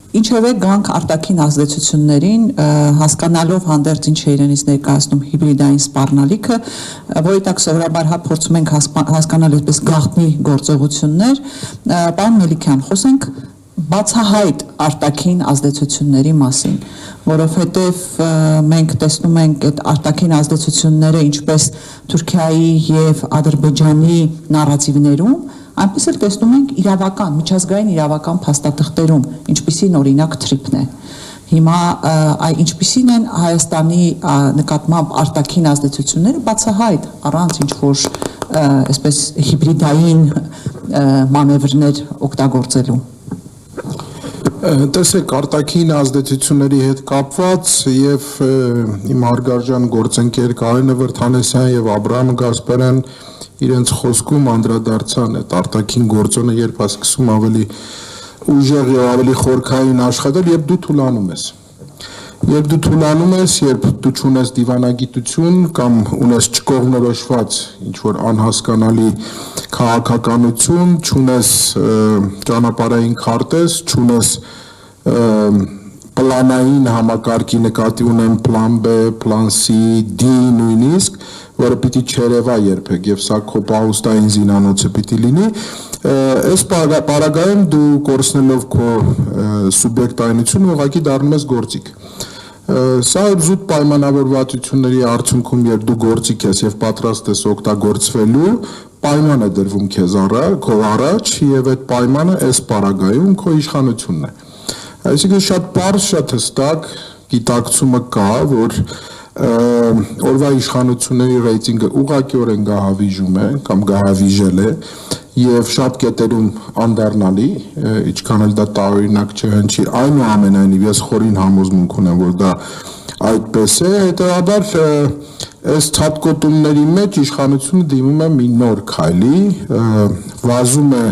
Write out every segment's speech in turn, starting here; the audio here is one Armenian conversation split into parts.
Ինչևէ գանք արտաքին ազդեցություններին հասկանալով հանդերձ ինչ է իրենից ներկայացնում հիբրիդային սպառնալիքը, որի տակ սովորաբար փորձում ենք հասկանալ այսպես գաղտնի գործողություններ, պարոն Մելիքյան, խոսենք բացահայտ արտաքին ազդեցությունների մասին, որովհետև մենք տեսնում ենք այդ արտաքին ազդեցությունները ինչպես Թուրքիայի եւ Ադրբեջանի նարատիվներում, այնպես էլ տեսնում ենք իրավական, միջազգային իրավական փաստաթղթերում, ինչպիսին օրինակ Թրիպն է։ Հիմա ինչպիսին են Հայաստանի նկատմամբ արտաքին ազդեցությունները բացահայտ, առանց ինչ-որ այսպես հիբրիդային մանևրներ օգտագործելու։ Տեսեք, արտաքին ազդեցությունների հետ կապված եւ իմ հարգարժան գործընկեր Կարինե Վրթանեսյան եւ Աբրահամ Գասպարյան իրենց խոսքում անդրադարձան այդ արտաքին գործոնը, երբ սկսում ավելի ուժեղ եւ ավելի խորքային աշխատել, երբ դու թուլանում ես։ Երբ դու թուլանում ես, երբ դու չունես դիվանագիտություն կամ ունես չկողմնորոշված ինչ-որ անհասկանալի քաղաքականություն, չունես ճանապարհային քարտեզ, չունես պլանային համակարգի նկատի ունեմ պլան B, պլան C, D նույնիսկ, որը պիտի չերևա երբեք եւ սա քո պահուստային զինանոցը պիտի լինի, այս պարագայում դու կորցնելով քո սուբյեկտայնությունը ուղղակի դառնում ես գործիք։ Սա զուտ պայմանավորվածությունների արդյունքում, երբ դու գործիք ես եւ պատրաստ ես օգտագործվելու, պայման է դրվում քո առաջ եւ այդ պայմանը այս պարագայում քո իշխանությունն է։ Այսինքն շատ պարզ, շատ հստակ գիտակցումը կա, որ օրվա իշխանությունների ռեյտինգը ուղղակիորեն գահավիժում է կամ գահավիժել է եւ շատ կետերում անդառնալի, ինչքան էլ դա տարօրինակ չհնչի, այնուամենայնիվ ես խորին համոզմունք ունեմ, որ դա այդպես է, հետեւաբար այս ցածկոտումների մեջ իշխանությունը դիմում է մի նոր քայլի, վազում է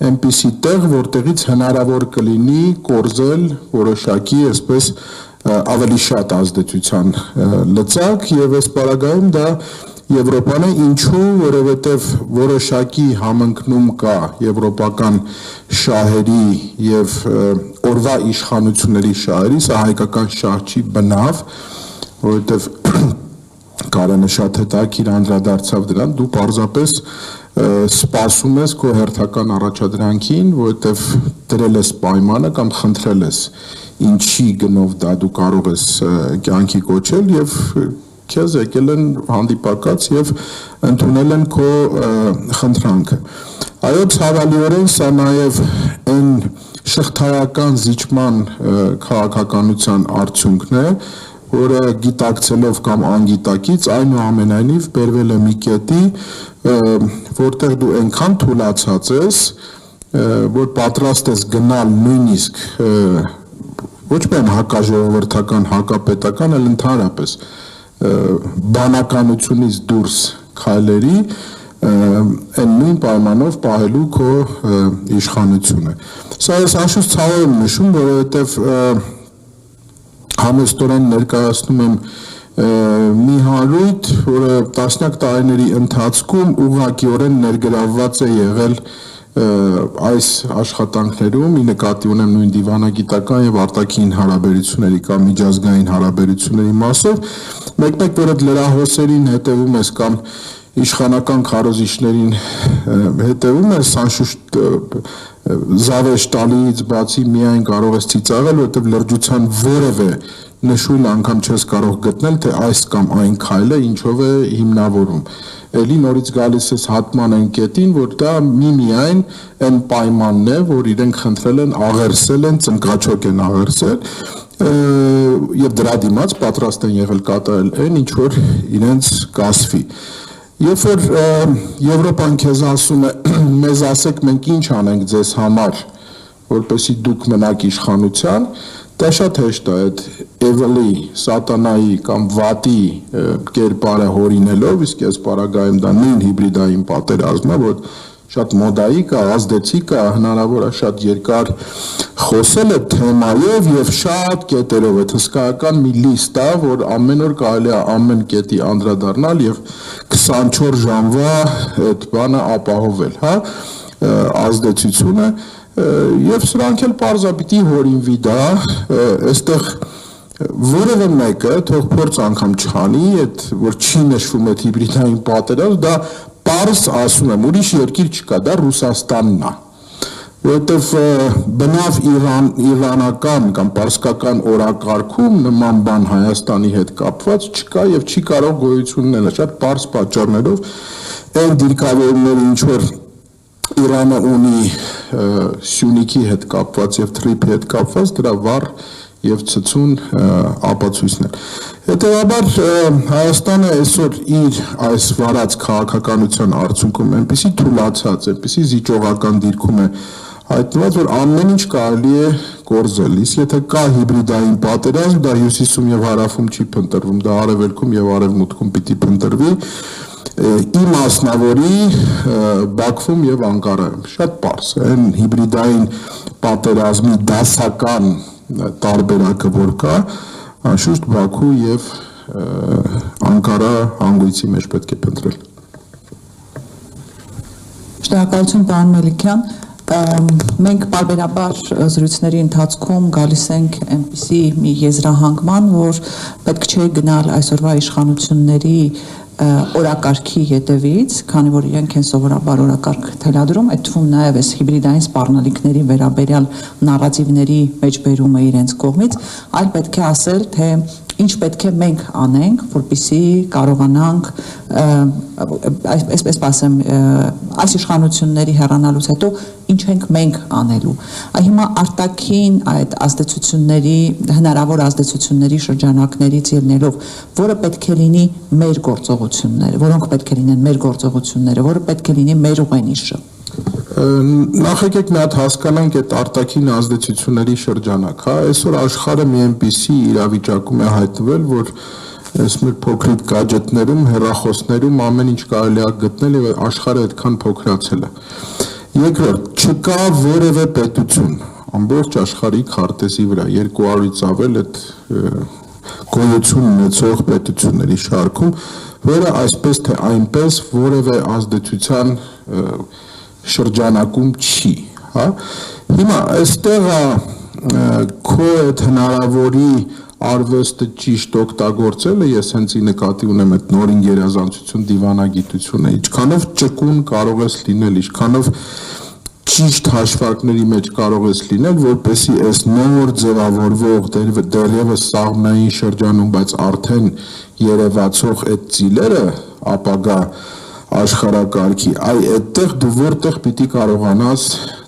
այնպիսի տեղ, որտեղից հնարավոր կլինի կորզել որոշակի, այսպես ավելի շատ ազդեցության լծակ եւ այս պարագայում դա Եվրոպան է, ինչու, որովհետև որոշակի համընկնում կա եվրոպական շահերի եւ օրվա իշխանությունների շահերի, սա հայկական շահ չի բնավ, որովհետև Կարենը շատ հետաքրքիր անդրադարձավ դրան, դու պարզապես սպասում ես քո հերթական առաջադրանքին, որովհետև դրել ես պայմանը կամ խնդրել ես ինչի գնով դա դու կարող ես կյանքի կոչել եւ քեզ եկել են հանդիպակաց եւ ընդունել են քո խնդրանքը։ Այո, ցավալիորեն սա նաեւ այն շղթայական զիջման քաղաքականության արդյունքն է, որը գիտակցելով կամ անգիտակից այնուամենայնիվ բերվել է մի կետի, որտեղ դու այնքան թուլացած ես, որ պատրաստ ես գնալ նույնիսկ ոչ միայն հակաժողովրդական, հակապետական, այլ ընդհանրապես բանականությունից դուրս քայլերի այն նույն պայմանով պահելու քո իշխանությունը։ Սա ես անշուշտ ցավով եմ նշում, որովհետև համեստորեն ներկայացնում եմ մի հարույթ, որը տասնյակ տարիների ընթացքում ուղղակիորեն ներգրավված է եղել այս աշխատանքներում, ի նկատի ունեմ նույն դիվանագիտական եւ արտաքին հարաբերությունների կամ միջազգային հարաբերությունների մասով, մեկ-մեկ որ այդ լրահոսերին հետևում ես կամ իշխանական քարոզիչներին հետևում ես, անշուշտ զավեշ տալիից բացի միայն կարող ես ծիծաղել, որովհետև լրջության որևէ նշույլ անգամ չես կարող գտնել, թե այս կամ այն քայլը ինչով է հիմնավորում։ Էլի նորից գալիս ես հատման այն կետին, որ դա միմիայն այն պայմանն է, որ իրենք խնդրել են, աղերսել են, ծնկաչոք են աղերսել եւ դրա դիմաց պատրաստ են եղել կատարել այն, ինչ որ իրենց կասվի։ Երբ որ Եվրոպան քեզ ասում է, մեզ ասեք մենք ինչ անենք ձեզ համար, որպեսզի դուք մնաք իշխանության, դա շատ հեշտ է այդ evil-ի, սատանայի կամ վատի կերպարը հորինելով, իսկ այս պարագայում դա նույն հիբրիդային պատերազմն է, որ շատ մոդայիկ է, ազդեցիկ է, հնարավոր է շատ երկար խոսել այդ թեմայով եւ շատ կետերով, այդ հսկայական մի լիստ է, որ ամեն օր կարելի է ամեն կետի անդրադառնալ եւ 24 ժամվա այդ բանը ապահովել, հա, ազդեցությունը եւ սրանք էլ պարզապիտի հորինվի դա, այստեղ որևէ մեկը թող փորձ անգամ չանի, այդ որ չի նշվում այդ հիբրիդային պատերազմ, դա պարզ ասում եմ, ուրիշ երկիր չկա, դա Ռուսաստանն է, որովհետեւ բնավ իրանական կամ պարսկական օրակարգում նման բան Հայաստանի հետ կապված չկա եւ չի կարող գոյություն ունենալ, շատ պարզ պատճառներով այն դիրքավորումները ինչ որ Իրանը ունի Սյունիքի հետ կապված եւ Թրիփի հետ կապված դրա վառ եւ ցցուն ապացույցներ։ Հետեւաբար Հայաստանը այսօր իր այս վարած քաղաքականության արդյունքում այնպեսի թուլացած, այնպեսի զիջողական դիրքում է հայտնված, որ ամեն ինչ կարելի է կորզել։ Իսկ եթե կա հիբրիդային պատերազմ, դա հյուսիսում եւ հարավում չի փնտրվում, դա արևելքում եւ արևմուտքում պիտի փնտրվի ի մասնավորի Բաքվում եւ Անկարայում շատ պարզ այն հիբրիդային պատերազմի դասական տարբերակը որ կա անշուշտ Բաքու եւ Անկարա հանգույցի մեջ պետք է փնտրել Շնորհակալություն պարոն Մելիքյան մենք բարբերաբար զրույցների ընթացքում գալիս ենք այնպիսի մի եզրահանգման որ պետք չէ գնալ այսօրվա իշխանությունների օրակարգի հետևից, քանի որ իրենք են սովորաբար օրակարգ թելադրում, այդ թվում նաև այս հիբրիդային սպառնալիքների վերաբերյալ նարատիվների մեջ բերում է իրենց կողմից, այլ պետք է ասել, թե ինչ պետք է մենք անենք, որպեսզի կարողանանք, այսպես ասեմ, այս իշխանությունների հեռանալուց հետո ինչ ենք մենք անելու։ Հիմա արտաքին այդ ազդեցությունների, հնարավոր ազդեցությունների շրջանակներից ելնելով, որը պետք է լինի մեր գործողությունները, որոնք պետք է լինեն մեր գործողությունները, որը պետք է լինի մեր ուղենիշը։ Նախ եկեք մի հատ հասկանանք այդ արտաքին ազդեցությունների շրջանակ, հա, այսօր աշխարհը մի այնպիսի իրավիճակում է հայտնվել, որ այս մեր փոքրիկ գadgetներում, հեռախոսներում ամեն ինչ կարելի է գտնել եւ աշխարհը այդքան փոքրացել է։ Երկրորդ, չկա որևէ պետություն ամբողջ աշխարհի քարտեզի վրա 200-ից ավել այդ գոյություն ունեցող պետությունների շարքում, որը այսպես թե այնպես որևէ ազդեցության շրջանակում չի, հա։ Հիմա այստեղ քո այդ հնարավորի արվեստը ճիշտ օգտագործելը ես հենց ի նկատի ունեմ այդ նորին գերազանցություն դիվանագիտությունը, ինչքանով ճկուն կարող ես լինել, ինչքանով ճիշտ հաշվարկների մեջ կարող ես լինել, որպեսզի այս նոր ձևավորվող դեռևս սաղմնային շրջանում, բայց արդեն երևացող այդ ծիլերը ապագա աշխարհակարգի, այդտեղ դու որտեղ պիտի կարողանաս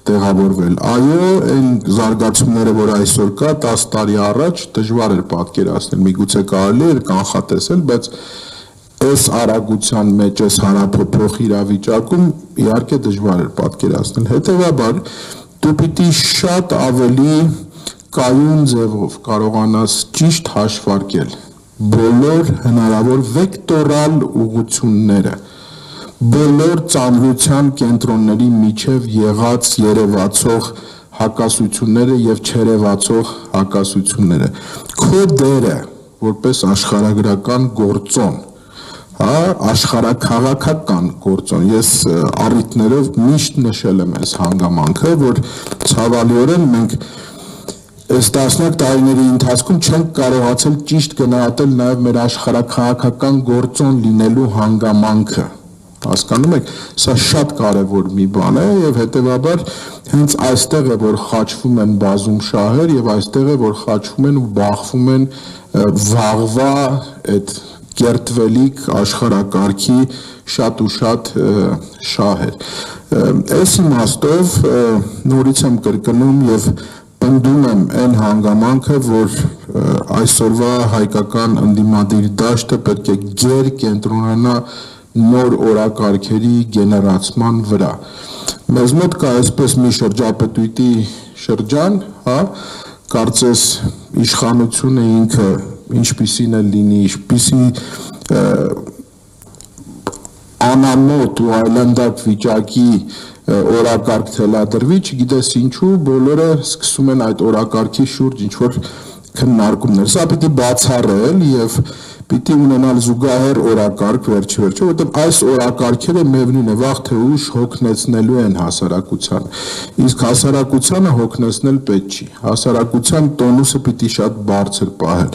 տեղավորվել։ Այո, այն զարգացումները, որ այսօր կա, 10 տարի առաջ դժվար էր պատկերացնել, միգուցե կարելի էր կանխատեսել, բայց այս արագության մեջ, այս հարաբերփոխ իրավիճակում իհարկե դժվար էր պատկերացնել։ Հետևաբար, դու պիտի շատ ավելի կայուն ձևով կարողանաս ճիշտ հաշվարկել բոլոր հնարավոր վեկտորալ ուղղությունները բոլոր ծանրության կենտրոնների միջև եղած երևացող հակասությունները եւ չերևացող հակասությունները քո դերը որպես աշխարհագրական գործոն հա աշխարհաքաղաքական գործոն ես առիթներով միշտ նշել եմ այս հանգամանքը որ ցավալիորեն մենք այս տասնյակ տարիների ընթացքում չենք կարողացել ճիշտ գնահատել նաեւ մեր աշխարհաքաղաքական գործոն լինելու հանգամանքը հասկանում եք, սա շատ կարևոր մի բան է եւ հետեւաբար հենց այստեղ է որ խաչվում են բազում շահեր եւ այստեղ է որ խաչվում են ու բախվում են վաղվա այդ կերտվելիք աշխարհակարգի շատ ու շատ շահեր այս իմաստով նորից եմ կրկնում եւ պնդում եմ այն հանգամանքը որ այսօրվա հայկական ընդդիմադիր դաշտը պետք է գեր կենտրոնանա նոր օրակարգերի գեներացման վրա։ Մեզ մոտ կա այսպես մի շրջապետույտի շրջան, հա, կարծես իշխանությունը ինքը ինչպիսին է լինի, ինչպիսի անամոթ ու այլանդակ վիճակի օրակարգ թելադրվի, չգիտես ինչու, բոլորը սկսում են այդ օրակարգի շուրջ ինչ-որ քննարկումներ։ Սա պիտի բացառել եւ պիտի ունենալ զուգահեռ օրակարգ վերջի վերջո, որովհետև այս օրակարգերը միևնույն է վաղ թե ուշ հոգնեցնելու են հասարակությանը։ Իսկ հասարակությանը հոգնեցնել պետք չի։ Հասարակության տոնուսը պիտի շատ բարձր պահել։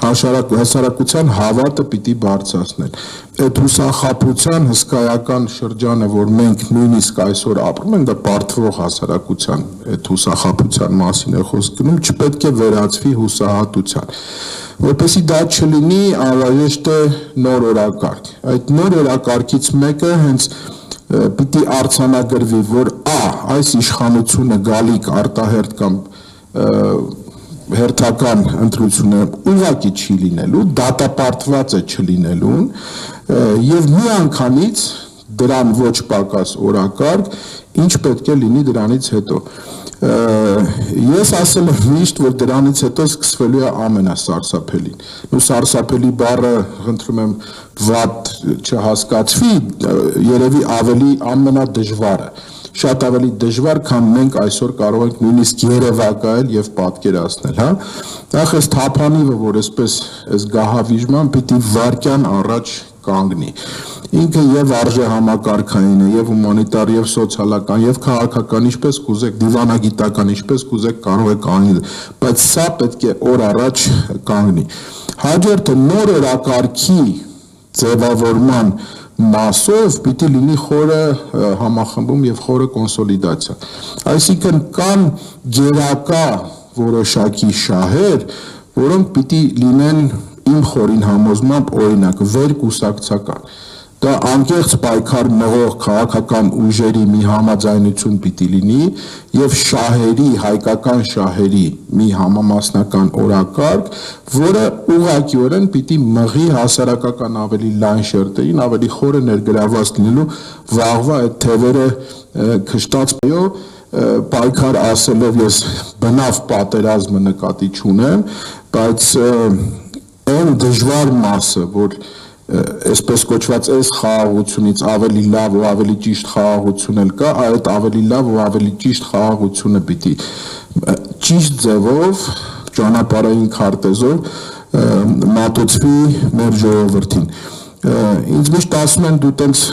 Հասարակության հավատը պիտի բարձրացնել։ Այդ հուսախաբության հսկայական շրջանը, որ մենք նույնիսկ այսօր ապրում ենք, դա բարդվող հասարակության այդ հուսախաբության մասին է խոսք գնում, չպետք է վերածվի հուսահատության։ Որպեսզի դա չլինի, անհրաժեշտ է նոր օրակարգ։ Այդ նոր օրակարգից մեկը հենց պիտի արձանագրվի, որ այս իշխանությունը գալիք արտահերթ կամ հերթական ընտրությունը ուղղակի չի լինելու, դատապարտված է չլինելուն եւ միանգամից դրան ոչ պակաս օրակարգ, ինչ պետք է լինի դրանից հետո։ Ես ասել եմ միշտ, որ դրանից հետո սկսվելու է ամենասարսափելին։ Ու սարսափելի բառը, խնդրում եմ, վատ չհասկացվի, երևի ավելի ամենադժվարը։ Շատ ավելի դժվար, քան մենք այսօր կարող ենք նույնիսկ երևակայել եւ պատկերացնել, հա։ Նախ այս թափանիվը, որ այսպես այս գահավիժման պիտի վարկյան առաջ կանգնի։ Ինքը եւ արժե համակարգային է, եւ հումանիտար, եւ սոցիալական, եւ քաղաքական, ինչպես կուզեք, դիվանագիտական, ինչպես կուզեք կարող է կանգնել, բայց սա պետք է օր առաջ կանգնի։ Հաջորդը նոր օրակարգի ձևավորման մասով պիտի լինի խորը համախմբում եւ խորը կոնսոլիդացիա։ Այսինքն կան գերակա որոշակի շահեր, որոնք պիտի լինեն իմ խորին համոզմամբ օրինակ վերկուսակցական։ Դա անկեղծ պայքար մղող քաղաքական ուժերի մի համաձայնություն պիտի լինի եւ շահերի, հայկական շահերի մի համամասնական օրակարգ, որը ուղղակիորեն պիտի մղի հասարակական ավելի լայն շերտերին, ավելի խորը ներգրավված լինելու վաղվա այդ թևերը քշտած պայքար ասելով ես բնավ պատերազմը նկատի չունեմ, բայց այն դժվար մասը, որ այսպես կոչված այս խաղաղությունից ավելի լավ ու ավելի ճիշտ խաղաղություն էլ կա, այդ ավելի լավ ու ավելի ճիշտ խաղաղությունը պիտի ճիշտ ձևով, ճանապարհային քարտեզով մատուցվի մեր ժողովրդին։ Ինձ միշտ ասում են դու տենց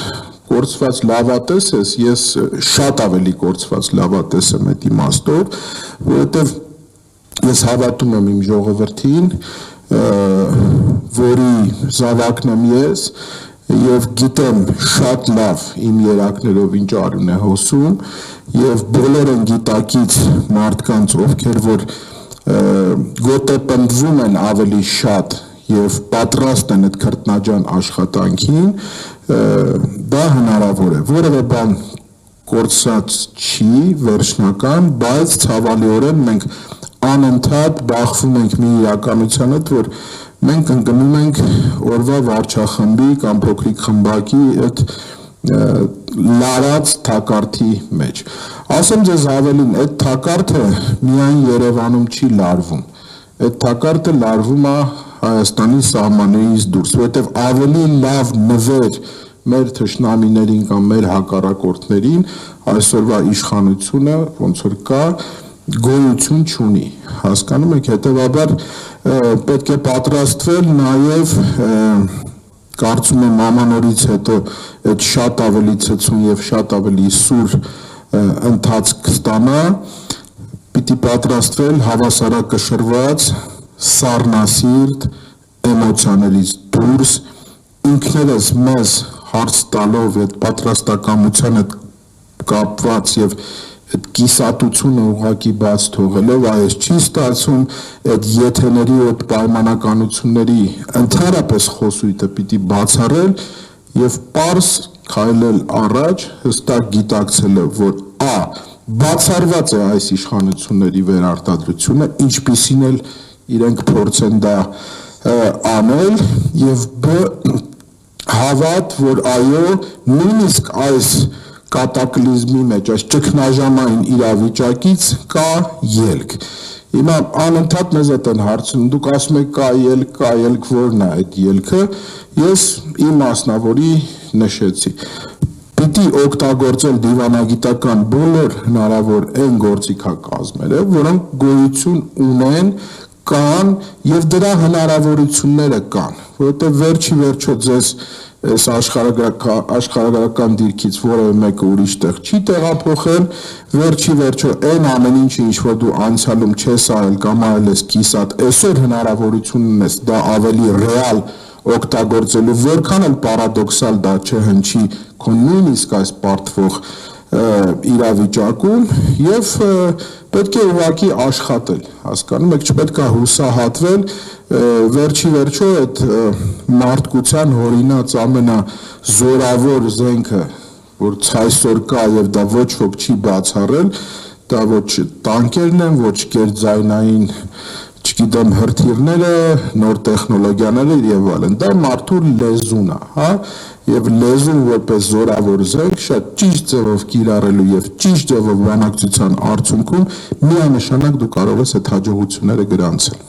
կորցված լավատես ես, ես շատ ավելի կորցված լավատես եմ այդ իմաստով, որովհետև ես հավատում եմ իմ ժողովրդին, որի զավակն եմ ես եւ գիտեմ շատ լավ իմ երակներով ինչ արուն է հոսում եւ բոլոր են գիտակից մարդկանց, ովքեր որ գոտեպնդվում են ավելի շատ եւ պատրաստ են այդ քրտնաջան աշխատանքին, դա հնարավոր է։ Որևէ բան կորցած չի վերջնական, բայց ցավալիորեն մենք անընդհատ բախվում ենք մի իրականության հետ, որ մենք ընկնում ենք օրվա վարչախմբի կամ փոքրիկ խմբակի այդ լարած թակարդի մեջ։ Ասեմ ձեզ ավելին, այդ թակարդը միայն Երևանում չի լարվում։ Այդ թակարդը լարվում է Հայաստանի սահմաններից դուրս, որովհետև ավելի լավ նվեր մեր թշնամիներին կամ մեր հակառակորդներին այսօրվա իշխանությունը ոնց որ կա գոյություն չունի, հասկանում եք, հետևաբար պետք է պատրաստվել նաև կարծում եմ ամանորից հետո այդ շատ ավելի ցցուն եւ շատ ավելի սուր ընթացք ստանա, պիտի պատրաստվել հավասարակշռված, սառնասիրտ էմոցիաներից դուրս ինքներս մեզ հարց տալով այդ պատրաստակամության հետ կապված եւ այդ կիսատությունը ուղղակի բաց թողելով, այս չի ստացում այդ եթեների այդ պայմանականությունների ընդհանրապես խոսույթը պիտի բացառել եւ պարզ քայլել առաջ, հստակ գիտակցելով, որ բացառված է այս իշխանությունների վերարտադրությունը, ինչպիսին էլ իրենք փորձեն դա անել եւ հավատ, որ այո, նույնիսկ այս կատակլիզմի մեջ, այս ճգնաժամային իրավիճակից կա ելք։ Հիմա անընդհատ մեզ են հարցնում, դուք ասում եք կա ելք, որն է այդ ելքը, ես իմ մասնավորի նշեցի։ Պիտի օգտագործել դիվանագիտական բոլոր հնարավոր այն գործիքակազմերը, որոնք գոյություն ունեն կան եւ դրա հնարավորությունները կան, որովհետեւ վերջի վերջո ձեզ այս աշխարհագրական դիրքից որևէ մեկը ուրիշ տեղ չի տեղափոխել, վերջի վերջո այն ամեն ինչը ինչ որ դու անցյալում չես արել կամ արել ես կիսատ, այսօր հնարավորություն ունես դա ավելի ռեալ օգտագործելու, որքան էլ պարադոքսալ դա չհնչի քո նույնիսկ այս պարտվող իրավիճակում եւ պետք է ուղղակի աշխատել, հասկանում եք, չպետք է հուսահատվել, վերջի վերջո այդ մարդկության հորինած ամենազորավոր զենքը, որ այսօր կա եւ դա ոչ ոք չի բացառել, դա ոչ տանկերն են, ոչ կերտզայնային, չգիտեմ, հրթիռները, նոր տեխնոլոգիաները եւ այլն, դա մարդու լեզուն է, հա, եւ լեզուն որպես զորավոր զենք շատ ճիշտ ձևով կիրառելու եւ ճիշտ ձևով բանակցության արդյունքում միանշանակ դու կարող ես այդ հաջողությունները գրանցել։